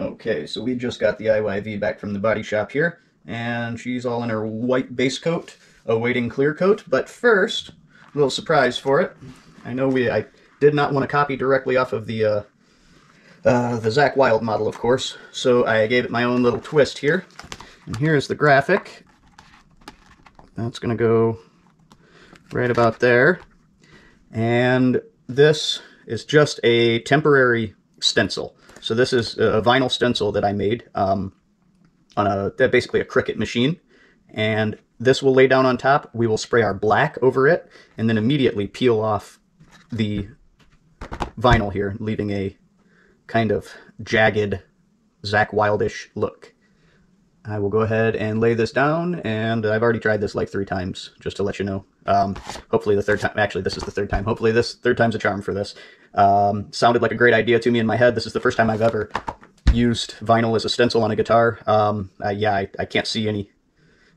Okay, so we just got the IYV back from the body shop here, and she's all in her white base coat, awaiting clear coat. But first, a little surprise for it. I did not want to copy directly off of the Zakk Wylde model, of course, so I gave it my own little twist here. And here's the graphic. That's going to go right about there. And this is just a temporary stencil. So this is a vinyl stencil that I made on basically a Cricut machine. And this will lay down on top. We will spray our black over it and then immediately peel off the vinyl here, leaving a kind of jagged Zakk Wylde-ish look. I will go ahead and lay this down, and I've already tried this like 3 times, just to let you know. Hopefully the third time, actually this is the 3rd time, hopefully this third time's a charm for this. Sounded like a great idea to me in my head. This is the first time I've ever used vinyl as a stencil on a guitar. Yeah, I can't see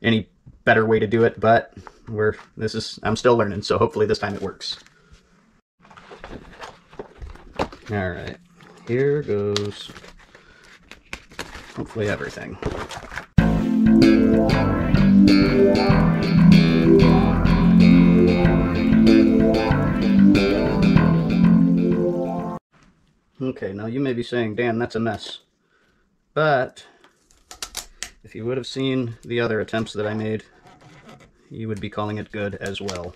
any better way to do it, but I'm still learning, so hopefully this time it works. Alright, here goes hopefully everything. Okay, now you may be saying, Dan, that's a mess. But if you would have seen the other attempts that I made, you would be calling it good as well.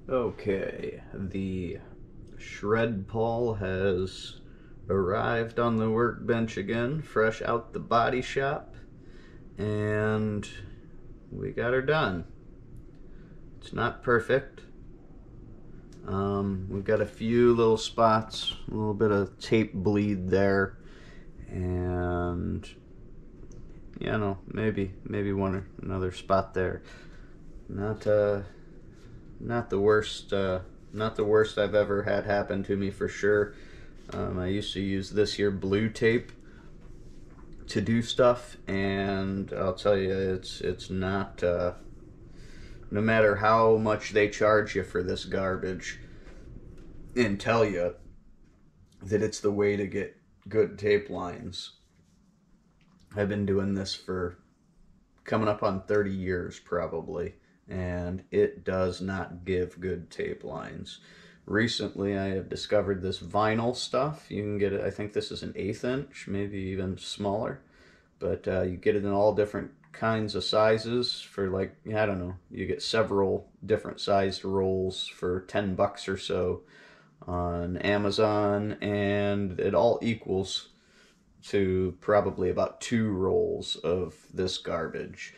Okay, the shred pole has arrived on the workbench again, fresh out the body shop, and we got her done. It's not perfect. We've got a few little spots, a little bit of tape bleed there, and you know, maybe one or another spot there. Not the worst I've ever had happen to me, for sure. I used to use this here blue tape to do stuff, and I'll tell you, it's not, no matter how much they charge you for this garbage and tell you that it's the way to get good tape lines. I've been doing this for coming up on 30 years probably, and it does not give good tape lines. Recently I have discovered this vinyl stuff. You can get it, I think this is an 1/8 inch, maybe even smaller, but you get it in all different kinds of sizes for, like, I don't know, you get several different sized rolls for 10 bucks or so on Amazon, and it all equals to probably about 2 rolls of this garbage.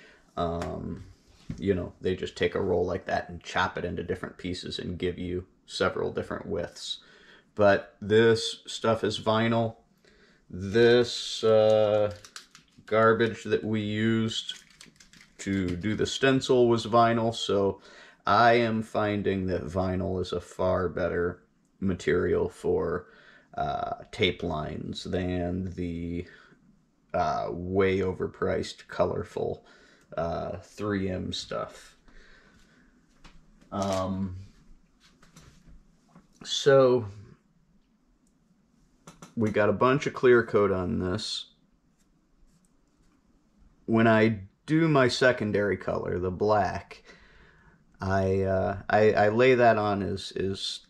You know, they just take a roll like that and chop it into different pieces and give you several different widths. But this stuff is vinyl. This garbage that we used to do the stencil was vinyl, so I am finding that vinyl is a far better material for tape lines than the way overpriced, colorful 3M stuff. So we got a bunch of clear coat on this. When I do my secondary color, the black, I lay that on as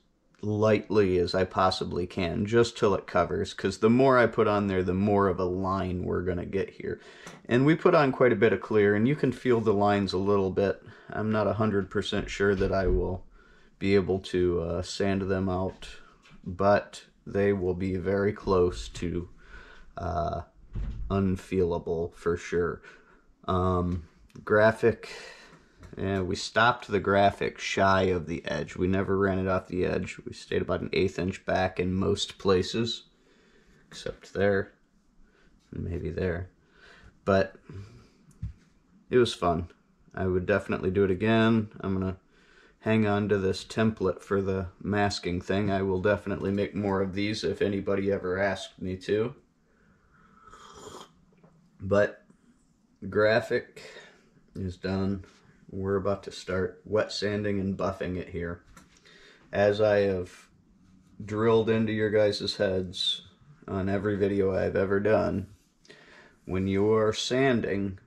lightly as I possibly can, just till it covers, because the more I put on there, the more of a line we're going to get here. And we put on quite a bit of clear, and you can feel the lines a little bit. I'm not 100% sure that I will be able to sand them out, but they will be very close to unfeelable for sure. Graphic, we stopped the graphic shy of the edge. We never ran it off the edge. We stayed about an 1/8 inch back in most places, except there, and maybe there. But it was fun. I would definitely do it again. I'm gonna hang on to this template for the masking thing. I will definitely make more of these if anybody ever asked me to. But the graphic is done. We're about to start wet sanding and buffing it here. As I have drilled into your guys' heads on every video I've ever done, when you are sanding,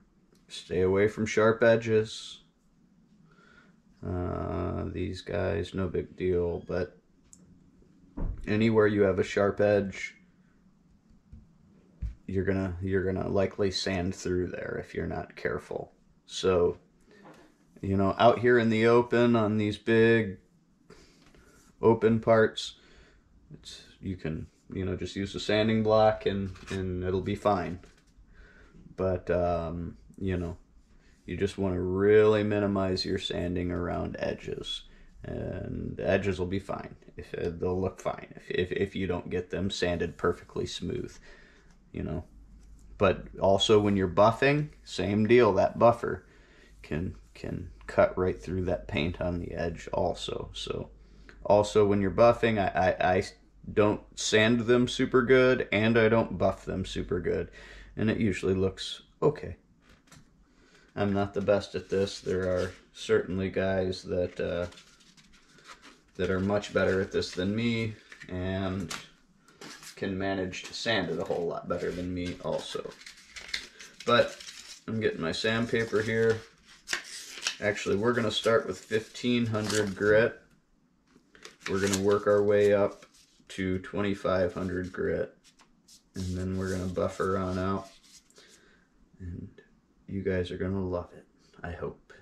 stay away from sharp edges. These guys, no big deal, but anywhere you have a sharp edge, you're gonna likely sand through there if you're not careful. So, you know, out here in the open on these big open parts, you can, you know, just use a sanding block and it'll be fine. But you know, you just want to really minimize your sanding around edges, and edges will be fine. They'll look fine if you don't get them sanded perfectly smooth, you know. But also when you're buffing, same deal. That buffer can cut right through that paint on the edge also. So also when you're buffing, I don't sand them super good, and I don't buff them super good, and it usually looks okay. I'm not the best at this. There are certainly guys that are much better at this than me, and can manage to sand it a whole lot better than me also. But I'm getting my sandpaper here. Actually, we're going to start with 1500 grit. We're going to work our way up to 2500 grit, and then we're going to buffer on out. And you guys are going to love it, I hope.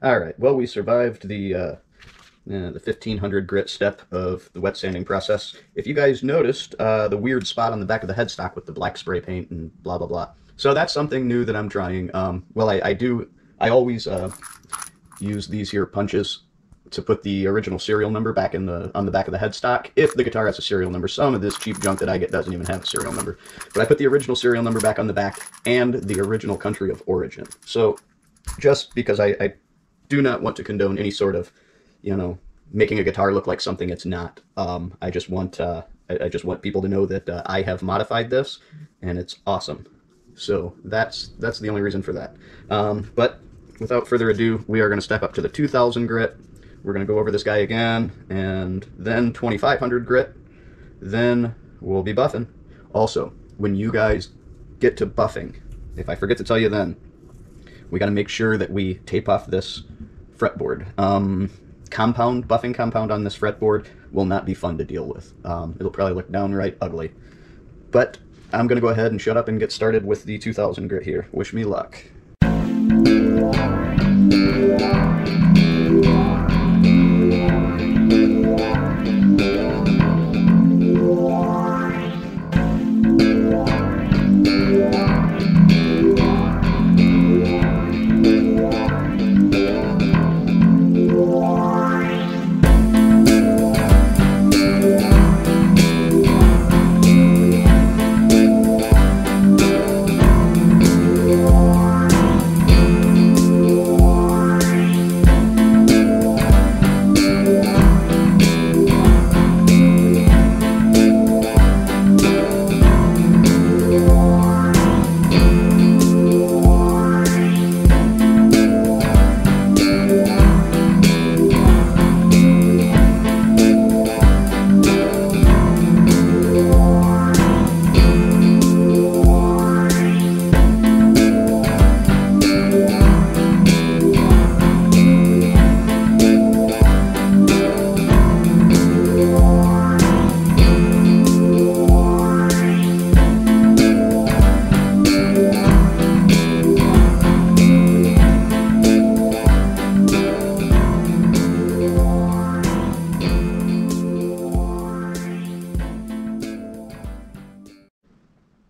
All right, well, we survived the 1500 grit step of the wet sanding process. If you guys noticed the weird spot on the back of the headstock with the black spray paint and blah, blah, blah. So that's something new that I'm trying. Well, I always use these here punches to put the original serial number back on the back of the headstock, if the guitar has a serial number. Some of this cheap junk that I get doesn't even have a serial number. But I put the original serial number back on the back and the original country of origin. So just because I do not want to condone any sort of, you know, making a guitar look like something it's not. I just want people to know that I have modified this, and it's awesome. So that's the only reason for that. But without further ado, we are going to step up to the 2000 grit. We're going to go over this guy again, and then 2500 grit. Then we'll be buffing. Also, when you guys get to buffing, if I forget to tell you then, we got to make sure that we tape off this fretboard. Buffing compound on this fretboard will not be fun to deal with. It'll probably look downright ugly. But I'm going to go ahead and shut up and get started with the 2000 grit here. Wish me luck.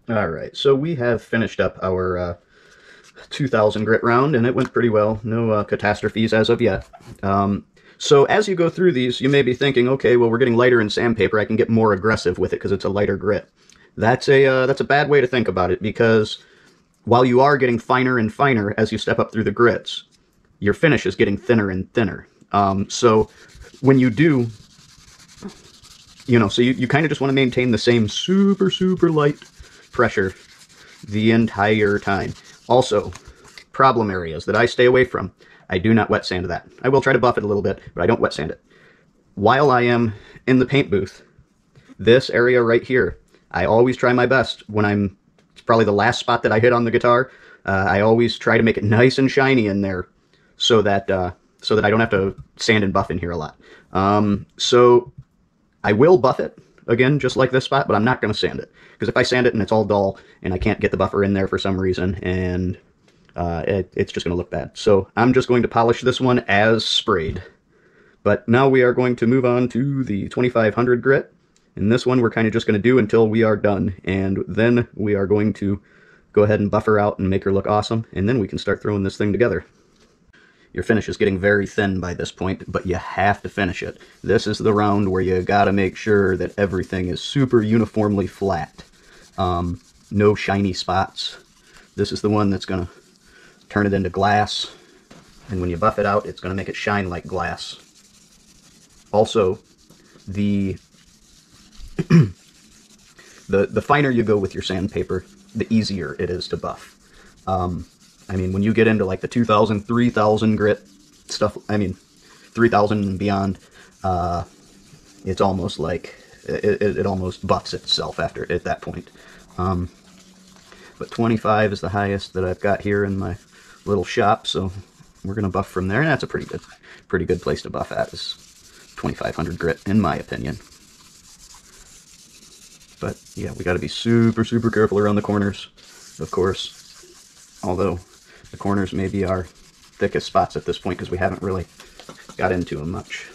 Alright, so we have finished up our 2000 grit round, and it went pretty well. No catastrophes as of yet. So as you go through these, you may be thinking, okay, well, we're getting lighter in sandpaper. I can get more aggressive with it because it's a lighter grit. That's a bad way to think about it, because while you are getting finer and finer as you step up through the grits, your finish is getting thinner and thinner. So when you do, you know, so you kind of just want to maintain the same super, super light pressure the entire time. Also, problem areas that I stay away from, I do not wet sand that. I will try to buff it a little bit, but I don't wet sand it. While I am in the paint booth, this area right here, I always try my best when it's probably the last spot that I hit on the guitar. I always try to make it nice and shiny in there so that I don't have to sand and buff in here a lot. So I will buff it, again, just like this spot, but I'm not going to sand it. Because if I sand it and it's all dull, and I can't get the buffer in there for some reason, and it's just going to look bad. So I'm just going to polish this one as sprayed. But now we are going to move on to the 2500 grit. And this one we're kind of just going to do until we are done. And then we are going to go ahead and buffer out and make her look awesome. And then we can start throwing this thing together. Your finish is getting very thin by this point, but you have to finish it. This is the round where you gotta make sure that everything is super uniformly flat. No shiny spots. This is the one that's gonna turn it into glass, and when you buff it out, it's gonna make it shine like glass. Also, the finer you go with your sandpaper, the easier it is to buff. I mean, when you get into like the 2000, 3000 grit stuff, I mean, 3000 and beyond, it's almost like, it almost buffs itself at that point. But 25 is the highest that I've got here in my little shop, so we're going to buff from there, and that's a pretty good place to buff at, is 2500 grit, in my opinion. But yeah, we got to be super, super careful around the corners, of course. Although the corners maybe are thickest spots at this point because we haven't really got into them much.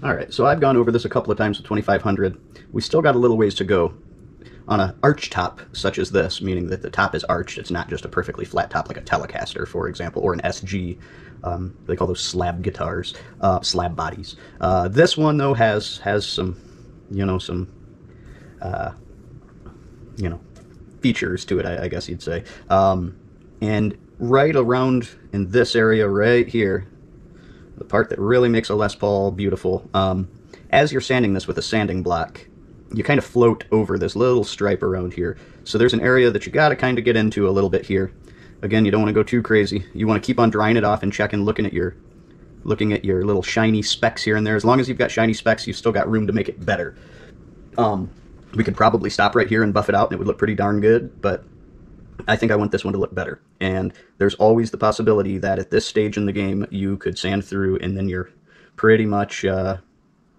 Alright, so I've gone over this a couple of times with 2500. We still got a little ways to go. On an arch top such as this, meaning that the top is arched, it's not just a perfectly flat top like a Telecaster, for example, or an SG. They call those slab guitars, slab bodies. This one, though, has some, features to it, I guess you'd say. And right around in this area right here, the part that really makes a Les Paul beautiful, as you're sanding this with a sanding block, you kind of float over this little stripe around here. So there's an area that you got to kind of get into a little bit here. Again, you don't want to go too crazy. You want to keep on drying it off and checking, looking at your little shiny specks here and there. As long as you've got shiny specks, you've still got room to make it better. We could probably stop right here and buff it out and it would look pretty darn good, but I think I want this one to look better. And there's always the possibility that at this stage in the game, you could sand through and then you're pretty much,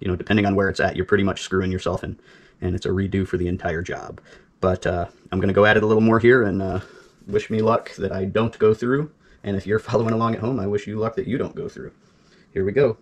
depending on where it's at, you're pretty much screwing yourself in. And it's a redo for the entire job. But I'm going to go at it a little more here and wish me luck that I don't go through. And if you're following along at home, I wish you luck that you don't go through. Here we go.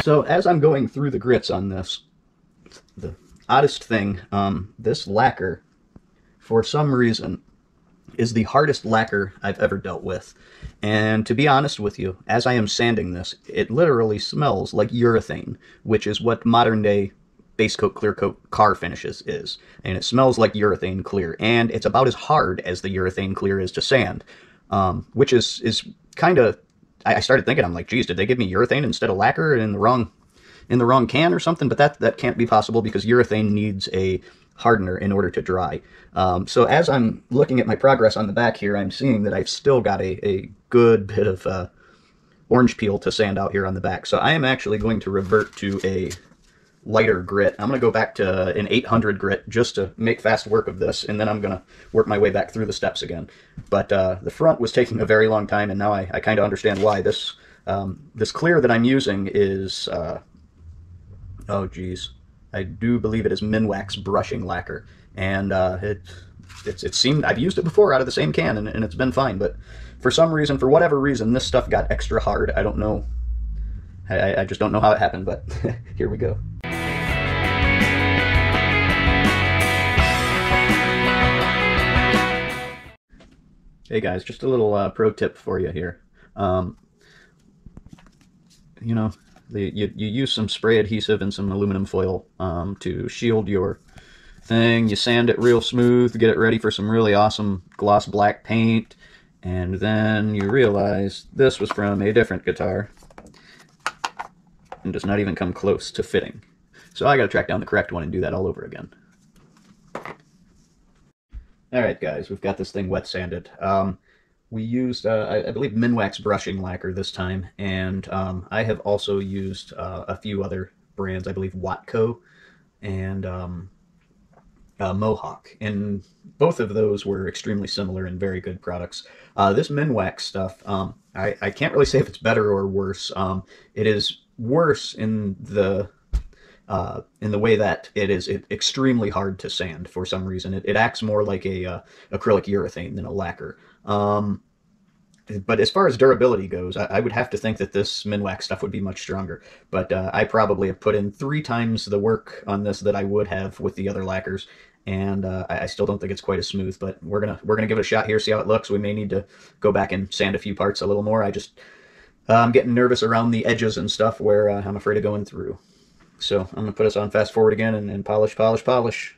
So as I'm going through the grits on this, the oddest thing, this lacquer, for some reason, is the hardest lacquer I've ever dealt with. And to be honest with you, as I am sanding this, it literally smells like urethane, which is what modern day base coat, clear coat car finishes is. And it smells like urethane clear, and it's about as hard as the urethane clear is to sand, which is kind of, I started thinking, I'm like, geez, did they give me urethane instead of lacquer in the wrong can or something? But that can't be possible, because urethane needs a hardener in order to dry. So as I'm looking at my progress on the back here, I'm seeing that I've still got a good bit of orange peel to sand out here on the back. So I am actually going to revert to a lighter grit. I'm going to go back to an 800 grit just to make fast work of this, and then I'm going to work my way back through the steps again. But the front was taking a very long time, and now I kind of understand why. This clear that I'm using is, oh geez, I do believe it is Minwax brushing lacquer, and it seemed, I've used it before out of the same can, and it's been fine, but for some reason, for whatever reason, this stuff got extra hard. I don't know. I just don't know how it happened, but here we go. Hey guys, just a little pro tip for you here. You know, you use some spray adhesive and some aluminum foil to shield your thing. You sand it real smooth, get it ready for some really awesome gloss black paint, and then you realize this was from a different guitar and does not even come close to fitting. So I gotta track down the correct one and do that all over again. Alright guys, we've got this thing wet sanded. We used, I believe, Minwax brushing lacquer this time, and I have also used a few other brands, I believe Watco and Mohawk, and both of those were extremely similar and very good products. This Minwax stuff, I can't really say if it's better or worse. It is worse in the way that it is extremely hard to sand for some reason. It acts more like a acrylic urethane than a lacquer. But as far as durability goes, I would have to think that this Minwax stuff would be much stronger. But I probably have put in 3 times the work on this that I would have with the other lacquers, and I still don't think it's quite as smooth. But we're gonna give it a shot here, see how it looks. We may need to go back and sand a few parts a little more. I'm getting nervous around the edges and stuff where I'm afraid of going through. So I'm going to put us on fast forward again and polish, polish, polish.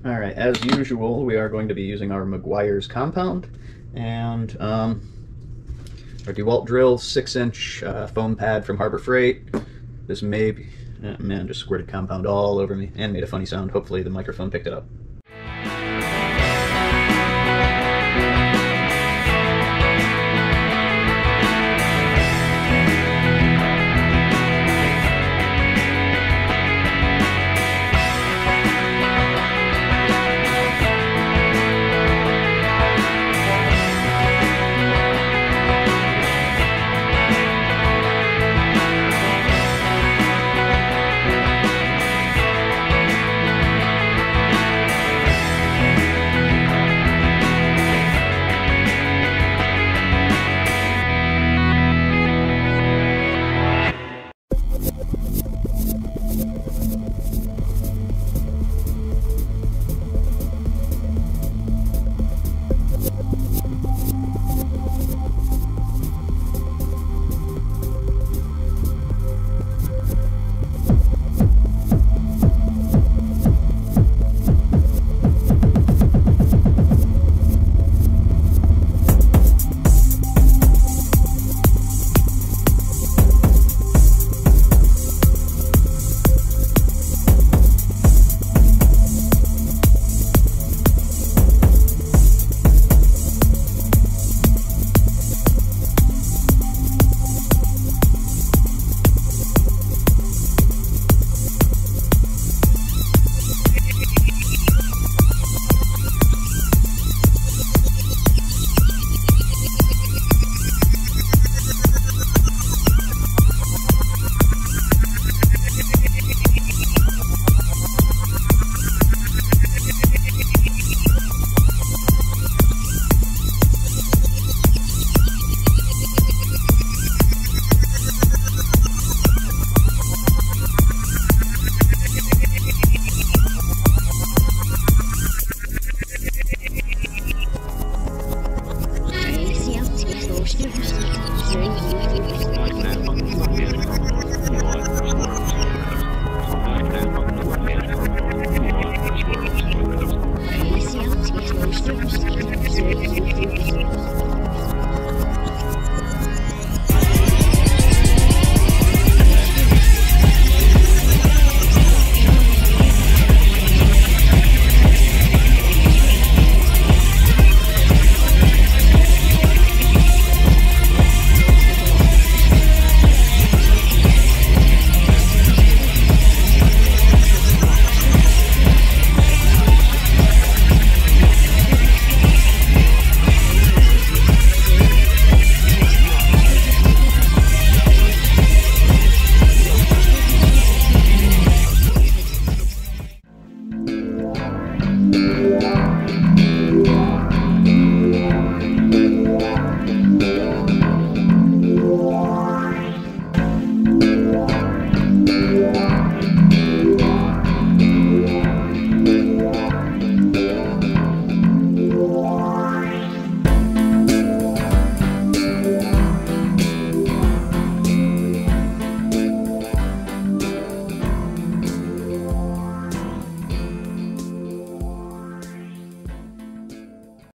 Alright, as usual, we are going to be using our Meguiar's compound and our DeWalt drill 6-inch foam pad from Harbor Freight. This may be, man, just squirted compound all over me and made a funny sound. Hopefully the microphone picked it up.